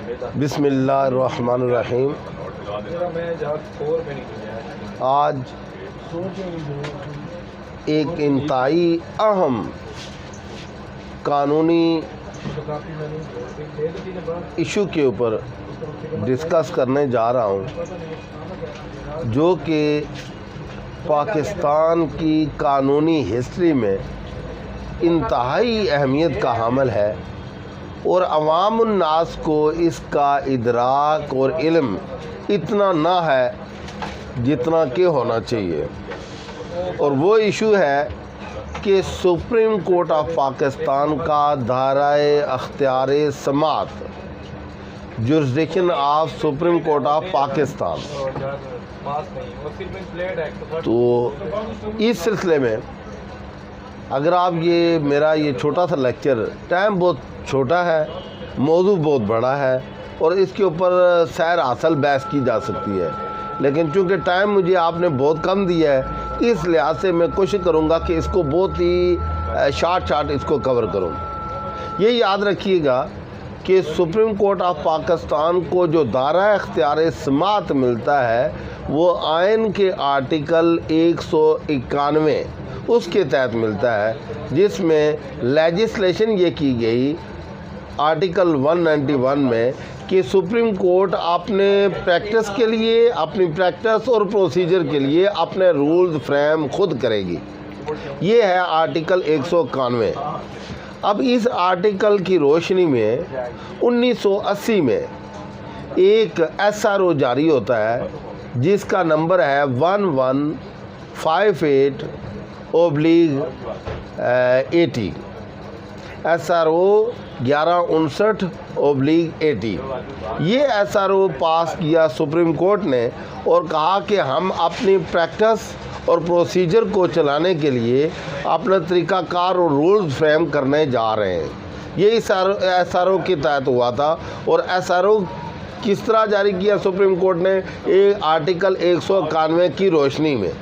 बिस्मिल्लाहिर्रहमानिर्रहीम। आज एक इंतहाई अहम कानूनी इशू के ऊपर डिस्कस करने जा रहा हूँ, जो कि पाकिस्तान की कानूनी हिस्ट्री में इंतहाई अहमियत का हामिल है और अवामुन्नास को इसका इदराक और इल्म इतना ना है जितना कि होना चाहिए। और वो इशू है कि सुप्रीम कोर्ट ऑफ पाकिस्तान का दायरे अख्तियार समात, jurisdiction of supreme court of Pakistan. तो इस सिलसिले में अगर आप मेरा छोटा सा लेक्चर, टाइम बहुत छोटा है, मौजू बहुत बड़ा है और इसके ऊपर सैर हासिल बहस की जा सकती है, लेकिन चूँकि टाइम मुझे आपने बहुत कम दिया है, इस लिहाज से मैं कोशिश करूँगा कि इसको बहुत ही शार्ट इसको कवर करूँ। ये याद रखिएगा कि सुप्रीम कोर्ट ऑफ पाकिस्तान को जो दायरा इख्तियार समात मिलता है वो आइन के आर्टिकल 191 उसके तहत मिलता है, जिसमें लेजिस्लेशन ये की गई आर्टिकल 191 में कि सुप्रीम कोर्ट अपने प्रैक्टिस के लिए, अपनी प्रैक्टिस और प्रोसीजर के लिए अपने रूल्स फ्रेम खुद करेगी। ये है आर्टिकल 191। अब इस आर्टिकल की रोशनी में 1980 में एक SRO जारी होता है जिसका नंबर है 1158/80, SRO 1159/80। ये SRO पास किया सुप्रीम कोर्ट ने और कहा कि हम अपनी प्रैक्टिस और प्रोसीजर को चलाने के लिए अपना तरीक़ाकार और रूल्स फ्रेम करने जा रहे हैं। ये इस SRO के तहत हुआ था। और SRO किस तरह जारी किया सुप्रीम कोर्ट ने? एक आर्टिकल 191 की रोशनी में,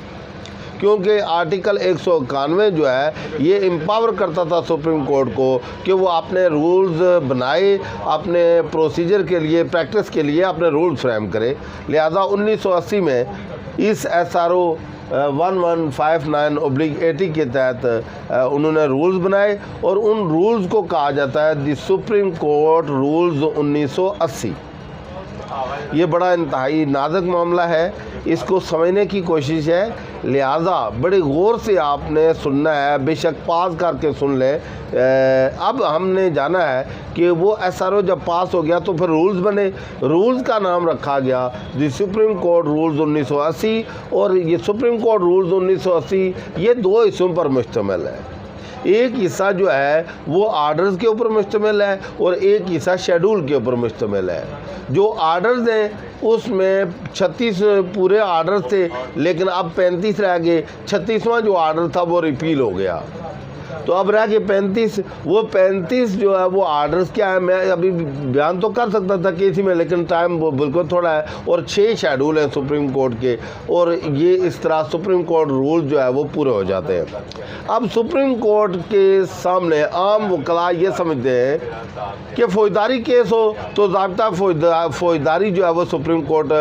क्योंकि आर्टिकल 191 जो है ये एम्पावर करता था सुप्रीम कोर्ट को कि वो अपने रूल्स बनाए, अपने प्रोसीजर के लिए, प्रैक्टिस के लिए अपने रूल्स फ्रेम करे। लिहाजा 1980 में इस SRO 1159/80 के तहत उन्होंने रूल्स बनाए और उन रूल्स को कहा जाता है द सुप्रीम कोर्ट रूल्स 1980। ये बड़ा इंतहाई नाजुक मामला है, इसको समझने की कोशिश है, लिहाजा बड़े गौर से आपने सुनना है, बेशक पास करके सुन ले। अब हमने जाना है कि वो SRO जब पास हो गया तो फिर रूल्स बने, रूल्स का नाम रखा गया द सुप्रीम कोर्ट रूल्स 1980। और ये सुप्रीम कोर्ट रूल्स 1980 ये दो हिस्सों पर मुश्तमिल है। एक हिस्सा जो है वो आर्डर्स के ऊपर मुश्तमिल है और एक हिस्सा शेड्यूल के ऊपर मुश्तमिल है। जो आर्डर्स हैं उसमें 36 पूरे आर्डर्स थे, लेकिन अब 35 रह गए। 36वां जो आर्डर था वो रिपील हो गया, तो अब रह गए 35। वो 35 जो है वो आर्डर्स क्या है, मैं अभी बयान तो कर सकता था केसी में, लेकिन टाइम वो बिल्कुल थोड़ा है। और 6 शेड्यूल हैं सुप्रीम कोर्ट के, और ये इस तरह सुप्रीम कोर्ट रूल जो है वो पूरे हो जाते हैं। अब सुप्रीम कोर्ट के सामने आम वकला ये समझते हैं कि फौजदारी केस हो तो ज़ाब्ता फौजदारी जो है वो सुप्रीम कोर्ट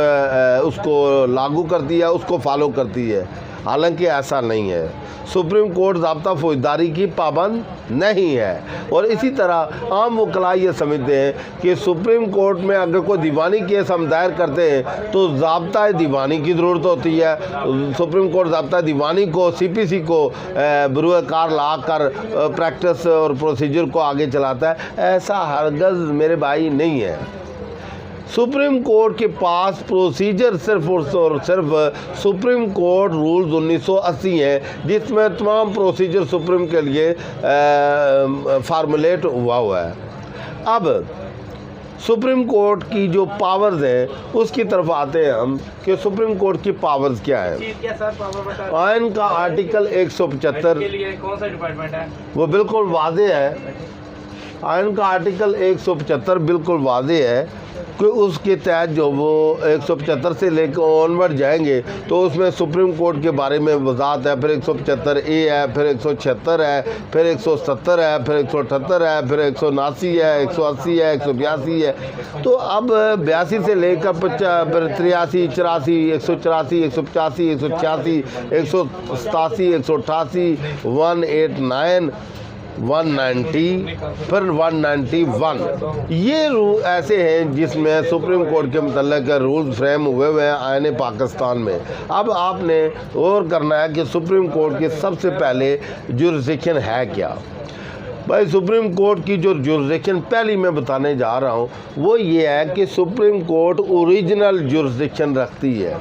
उसको लागू करती है, उसको फॉलो करती है। हालांकि ऐसा नहीं है, सुप्रीम कोर्ट ज़ाब्ता फौजदारी की पाबंद नहीं है। और इसी तरह आम वकला ये समझते हैं कि सुप्रीम कोर्ट में अगर कोई दीवानी केस हम दायर करते हैं तो ज़ाब्ता दीवानी की ज़रूरत होती है। सुप्रीम कोर्ट ज़ाब्ता दीवानी को, CPC को बरूए कार ला कर प्रैक्टिस और प्रोसीजर को आगे चलाता है। ऐसा हरगज़ मेरे भाई नहीं है। सुप्रीम कोर्ट के पास प्रोसीजर सिर्फ और सिर्फ सुप्रीम कोर्ट रूल्स 1980 हैं, जिसमें तमाम प्रोसीजर सुप्रीम के लिए फार्मूलेट हुआ है। अब सुप्रीम कोर्ट की जो पावर्स हैं उसकी तरफ आते हैं हम कि सुप्रीम कोर्ट की पावर्स क्या है। आइन का आर्टिकल 175 कौन सा डिपार्टमेंट है वो बिल्कुल वाज़ेह है। आइन का आर्टिकल 175 बिल्कुल वाज़ेह है कि उसके तहत जो वो 175 से लेकर ऑनवर्ड जाएंगे तो उसमें सुप्रीम कोर्ट के बारे में वजाहत है, फिर 175A है, फिर 176 है, फिर 170 है, फिर 178 है, फिर 179 है, 180 है, 182 है। तो अब 82 से लेकर फिर 83, 84, 184, 185, 186, 187, 188, 189, 190, फिर 191। ये ऐसे हैं जिसमें सुप्रीम कोर्ट के मतलब रूल्स फ्रेम हुए हैं आईन पाकिस्तान में। अब आपने गौर करना है कि सुप्रीम कोर्ट के सबसे पहले जुरिस्डिक्शन है क्या। भाई सुप्रीम कोर्ट की जो जुरिस्डिक्शन पहली मैं बताने जा रहा हूँ वो ये है कि सुप्रीम कोर्ट ओरिजिनल जुरिस्डिक्शन रखती है।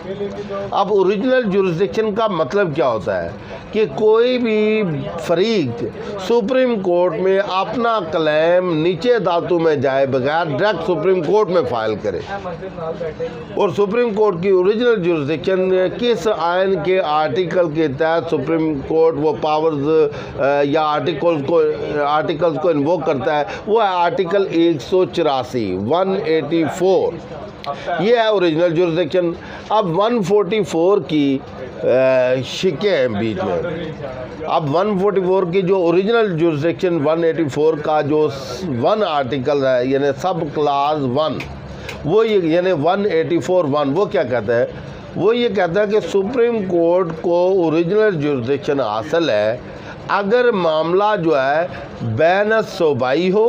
अब ओरिजिनल जुरिस्डिक्शन का मतलब क्या होता है कि कोई भी फरीक सुप्रीम कोर्ट में अपना क्लेम नीचे अदालतों में जाए बगैर डायरेक्ट सुप्रीम कोर्ट में फाइल करे। और सुप्रीम कोर्ट की ओरिजिनल जुरिस्डिक्शन किस आयन के आर्टिकल के तहत सुप्रीम कोर्ट वो पावर्स या आर्टिकल्स को इन्वोक करता है, वो है आर्टिकल 184, 184। ये है ओरिजिनल जुरिस्डिक्शन। अब 144 की शिकें हैं बीच में। अब 144 की जो ओरिजिनल जुरिस्डिक्शन 184 का जो 1 आर्टिकल है यानी सब क्लास 1, वो ये यानी 184(1) वो क्या कहता है, वो ये कहता है कि सुप्रीम कोर्ट को ओरिजिनल जुरिस्डिक्शन हासिल है अगर मामला जो है बैन सूबाई हो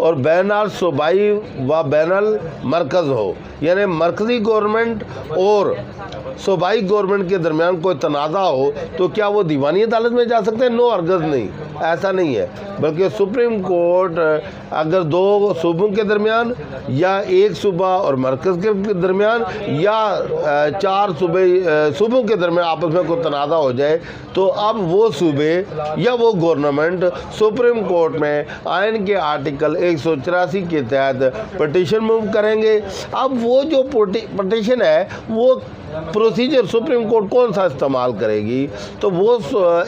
और बैन सूबाई व बैनल मरकज़ हो, यानी मरकज़ी गवर्नमेंट और सूबाई गवर्नमेंट के दरमियान कोई तनाज़ा हो तो क्या वो दीवानी अदालत में जा सकते हैं? नो हरगज़ नहीं, ऐसा नहीं है। बल्कि सुप्रीम कोर्ट अगर 2 सूबों के दरमियान या 1 सूबा और मरकज़ के दरमियान या 4 सूबों के दरमियान आपस में कोई तनाज़ा हो जाए तो अब वो सूबे या वो गवर्नमेंट सुप्रीम कोर्ट में आयन के आर्टिकल 184 के तहत पटिशन मूव करेंगे। अब वो जो पटिशन है वो प्रोसीजर सुप्रीम कोर्ट कौन सा इस्तेमाल करेगी, तो वो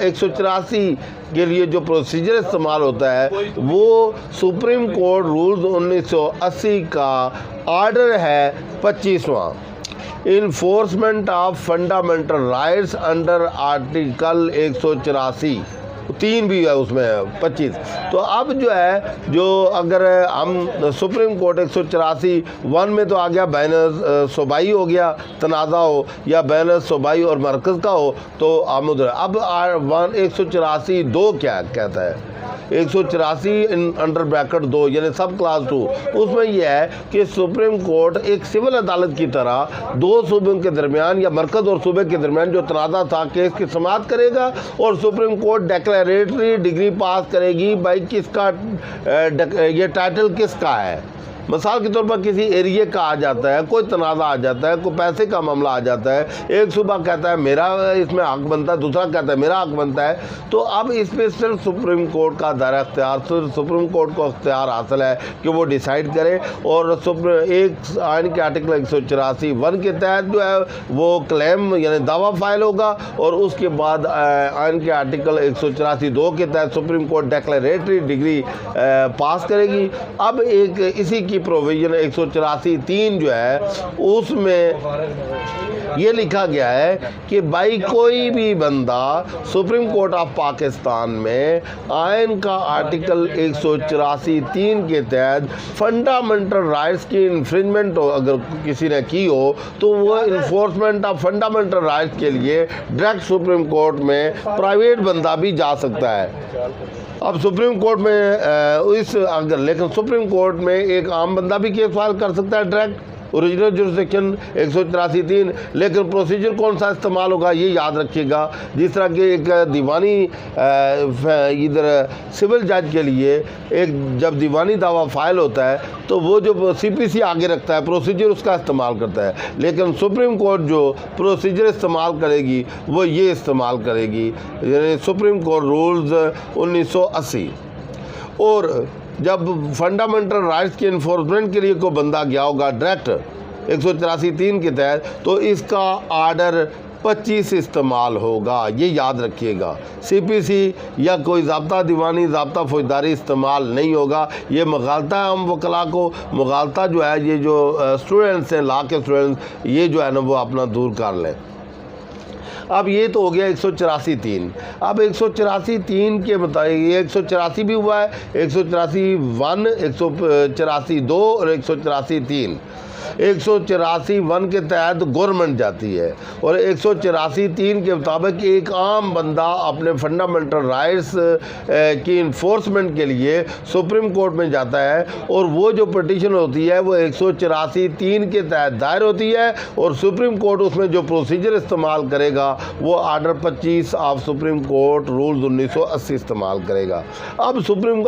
184 के लिए जो प्रोसीजर इस्तेमाल होता है वो सुप्रीम कोर्ट रूल्स 1980 का ऑर्डर है 25वां, enforcement of fundamental rights under article 184, 3 भी है उसमें 25। तो अब जो है जो अगर हम सुप्रीम कोर्ट 184(1) में तो आ गया बैन सूबाई हो गया तनाज़ा हो या बैन सूबाई और मरकज़ का हो तो हम उधर। अब 184(2) क्या कहता है, 184 अंडर ब्रैकेट 2 यानी सब क्लास 2, उसमें यह है कि सुप्रीम कोर्ट एक सिविल अदालत की तरह 2 सूबों के दरमियान या मरकज़ और सूबे के दरमियान जो तनाज़ा था केस की समाअत करेगा और सुप्रीम कोर्ट डेक्लेरेटरी डिग्री पास करेगी भाई किसका ये टाइटल किसका है। मिसाल के तौर पर किसी एरिया का आ जाता है, कोई तनाज़ा आ जाता है, कोई पैसे का मामला आ जाता है, एक सूबा कहता है मेरा इसमें हक बनता है, दूसरा कहता है मेरा हक बनता है, तो अब इस पर सिर्फ सुप्रीम कोर्ट का दायरा अख्तियार, सुप्रीम कोर्ट को अख्तियार हासिल है कि वो डिसाइड करे। और एक आइन के आर्टिकल 184(1) के तहत जो है वो क्लेम यानी दावा फाइल होगा और उसके बाद आइन के आर्टिकल 184(2) के तहत सुप्रीम कोर्ट डेक्लेरेटरी डिग्री पास करेगी। अब एक इसी की प्रोविजन 184(3) जो है उसमें ये लिखा गया है कि भाई कोई भी बंदा सुप्रीम कोर्ट ऑफ पाकिस्तान में आयन का आर्टिकल 184(3) के तहत फंडामेंटल राइट्स की इन्फ्रिंजमेंट अगर किसी ने की हो तो वो इन्फोर्समेंट ऑफ फंडामेंटल राइट्स के लिए डायरेक्ट सुप्रीम कोर्ट में प्राइवेट बंदा भी जा सकता है। अब सुप्रीम कोर्ट में लेकिन सुप्रीम कोर्ट में एक आम बंदा भी केस फाइल कर सकता है डायरेक्ट ओरिजिनल जुरिस्डिक्शन 184(3), लेकिन प्रोसीजर कौन सा इस्तेमाल होगा ये याद रखिएगा। जिस तरह के एक दीवानी इधर सिविल जज के लिए एक जब दीवानी दावा फाइल होता है तो वो जो CPC आगे रखता है प्रोसीजर उसका इस्तेमाल करता है, लेकिन सुप्रीम कोर्ट जो प्रोसीजर इस्तेमाल करेगी वो ये इस्तेमाल करेगी यानी सुप्रीम कोर्ट रूल्स 1980। और जब फंडामेंटल राइट्स के इन्फोर्समेंट के लिए कोई बंदा गया होगा डायरेक्ट 184(3) के तहत तो इसका आर्डर 25 इस्तेमाल होगा, ये याद रखिएगा। CPC या कोई ज़ाब्ता दीवानी, ज़ाब्ता फौजदारी इस्तेमाल नहीं होगा। ये मुगालता है हम वकला को, मुगालता जो है ये जो स्टूडेंट्स हैं, लॉ के स्टूडेंट्स, ये जो है ना वो अपना दूर कर लें। अब ये तो हो गया 184(3). अब 184(3) के मुताबिक ये 184 भी हुआ है, 184(1), 184(2) और 184(3). 184(1) के तहत गवर्नमेंट जाती है और 184(3) के मुताबिक एक आम बंदा अपने फंडामेंटल राइट्स की इन्फोर्समेंट के लिए सुप्रीम कोर्ट में जाता है और वो जो पिटीशन होती है वो 184(3) के तहत दायर होती है और सुप्रीम कोर्ट उसमें जो प्रोसीजर इस्तेमाल करेगा वो order 25 of supreme court rules 1980 इस्तेमाल करेगा। अब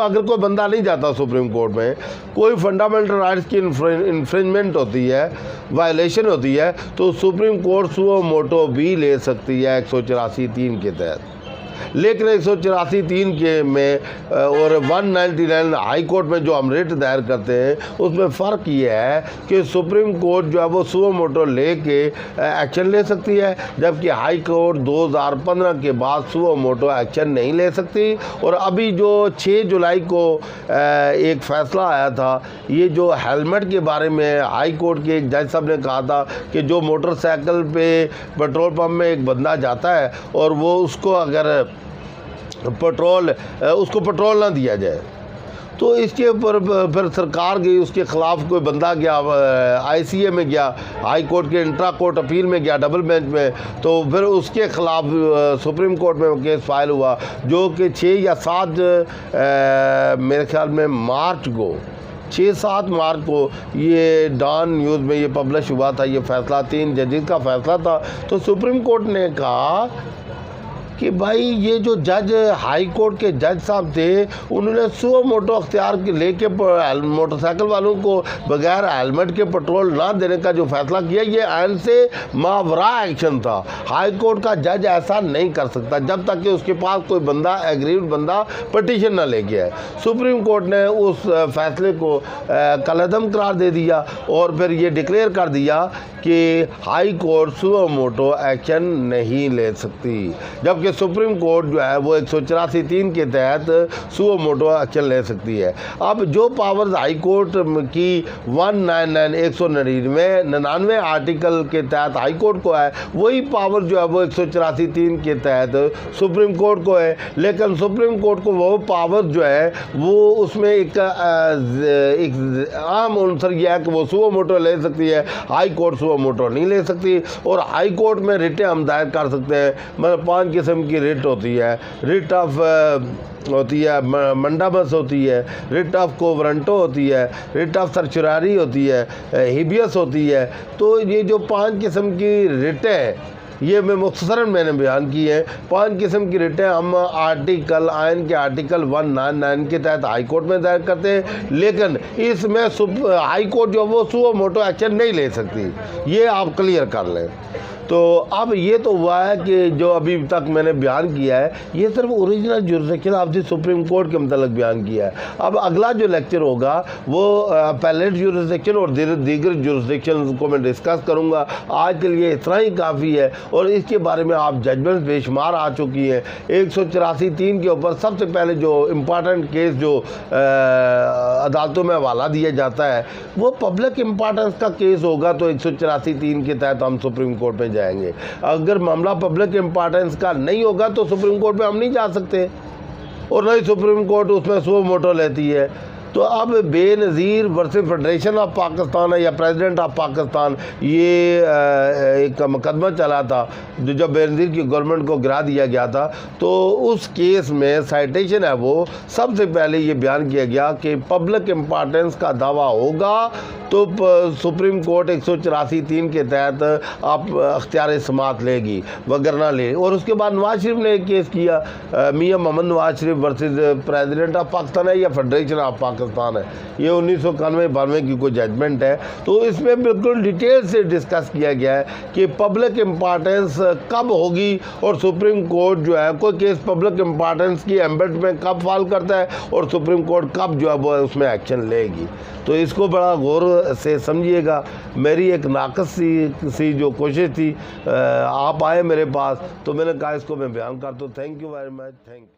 अगर कोई बंदा नहीं जाता सुप्रीम कोर्ट में, कोई फंडामेंटल राइट्स की इन्फ्रिंजमेंट होती है, वायलेशन होती है, तो सुप्रीम कोर्ट सुओ मोटो भी ले सकती है 184(3) के तहत। लेकिन 184(3) के में और 199 हाई कोर्ट में जो हम रिट दायर करते हैं उसमें फ़र्क ये है कि सुप्रीम कोर्ट जो है वो सुओ मोटो लेके एक्शन ले सकती है, जबकि हाई कोर्ट 2015 के बाद सुओ मोटो एक्शन नहीं ले सकती। और अभी जो 6 जुलाई को एक फ़ैसला आया था, ये जो हेलमेट के बारे में हाई कोर्ट के एक जज साहब ने कहा था कि जो मोटरसाइकिल पे पेट्रोल पंप में एक बंदा जाता है और वो उसको अगर उसको पेट्रोल ना दिया जाए, तो इसके ऊपर फिर सरकार गई, उसके ख़िलाफ़ कोई बंदा गया ICA में गया, हाई कोर्ट के इंट्रा कोर्ट अपील में गया, डबल बेंच में, तो फिर उसके ख़िलाफ़ सुप्रीम कोर्ट में केस फाइल हुआ, जो कि 6 या 7 मेरे ख्याल में मार्च को 6-7 मार्च को ये डॉन न्यूज़ में ये पब्लिश हुआ था। ये फ़ैसला 3 जजेस का फ़ैसला था। तो सुप्रीम कोर्ट ने कहा कि भाई ये जो जज हाई कोर्ट के जज साहब थे, उन्होंने सुओ मोटो अख्तियार लेके मोटरसाइकिल वालों को बगैर हेलमेट के पेट्रोल ना देने का जो फैसला किया, ये आइन से मावरा एक्शन था। हाई कोर्ट का जज ऐसा नहीं कर सकता जब तक कि उसके पास कोई बंदा एग्रीड बंदा पटिशन ना ले गया है। सुप्रीम कोर्ट ने उस फैसले को कलअदम करार दे दिया और फिर ये डिक्लेयर कर दिया कि high court suo motu action नहीं ले सकती, जबकि सुप्रीम कोर्ट जो है वो 184(3) के तहत सुओ मोटो एक्शन ले सकती है। अब जो पावर्स हाई कोर्ट की 199 आर्टिकल के तहत हाई कोर्ट को है, वही पावर जो है वो 184(3) के तहत सुप्रीम कोर्ट को है। लेकिन सुप्रीम कोर्ट को वो पावर जो है वो उसमें एक आम आंसर यह है कि वो सुओ मोटो ले सकती है, हाई कोर्ट सुओ मोटो नहीं ले सकती। और हाई कोर्ट में रिटें हम दायर कर सकते हैं, मतलब 5 किस्म की रिट होती है। रिट ऑफ होती है मंडाबस होती है, रिट ऑफ कोवरंटो होती है, रिट ऑफ सर्चुरारी होती है, हिबियस होती है। तो ये जो 5 किस्म की रिटें हैं ये मैं मुख्तसरन मैंने बयान की है। 5 किस्म की रिटें हम आइन के आर्टिकल 199 के तहत हाई कोर्ट में दायर करते हैं, लेकिन इसमें हाई कोर्ट जो वो सुओ मोटो एक्शन नहीं ले सकती, ये आप क्लियर कर लें। तो अब ये तो हुआ है कि जो अभी तक मैंने बयान किया है ये सिर्फ original jurisdiction of the supreme court के मतलब बयान किया है। अब अगला जो लेक्चर होगा वो अपीलेट जुरिसडिक्शन और दीगर जुरिसडिक्शन को मैं डिस्कस करूँगा। आज के लिए इतना ही काफ़ी है और इसके बारे में आप जजमेंट बेशुमार आ चुकी हैं। 184(3) के ऊपर सबसे पहले जो इम्पॉर्टेंट केस जो अदालतों में हवाला दिया जाता है वो पब्लिक इम्पॉर्टेंस का केस होगा, तो 184(3) के तहत हम सुप्रीम कोर्ट में जाएंगे। अगर मामला पब्लिक इंपॉर्टेंस का नहीं होगा तो सुप्रीम कोर्ट में हम नहीं जा सकते और नहीं सुप्रीम कोर्ट उसमें सुओ मोटो लेती है। तो अब Benazir versus federation of Pakistan है या प्रेसिडेंट ऑफ पाकिस्तान, ये एक मुकदमा चला था जो जब बेनज़ीर की गवर्नमेंट को गिरा दिया गया था। तो उस केस में साइटेशन है वो सबसे पहले ये बयान किया गया कि पब्लिक इम्पॉर्टेंस का दावा होगा तो सुप्रीम कोर्ट 184(3) के तहत आप अख्तियार समात लेगी, वगरना ले। और उसके बाद नवाज शरीफ ने एक केस किया, मियाँ Mohammad Nawaz Sharif versus president of Pakistan है या फेडरेशन ऑफ पाकिस्तान, पाकिस्तान है, ये 1991-92 की कोई जजमेंट है। तो इसमें बिल्कुल डिटेल से डिस्कस किया गया है कि पब्लिक इम्पॉर्टेंस कब होगी और सुप्रीम कोर्ट जो है कोई केस पब्लिक इम्पॉर्टेंस की एम्बेड में कब फॉल करता है और सुप्रीम कोर्ट कब जो है वो उसमें एक्शन लेगी। तो इसको बड़ा गौर से समझिएगा। मेरी एक नाकस सी जो कोशिश थी, आप आए मेरे पास तो मैंने कहा इसको मैं बयान कर दूँ। Thank you very much. Thank you.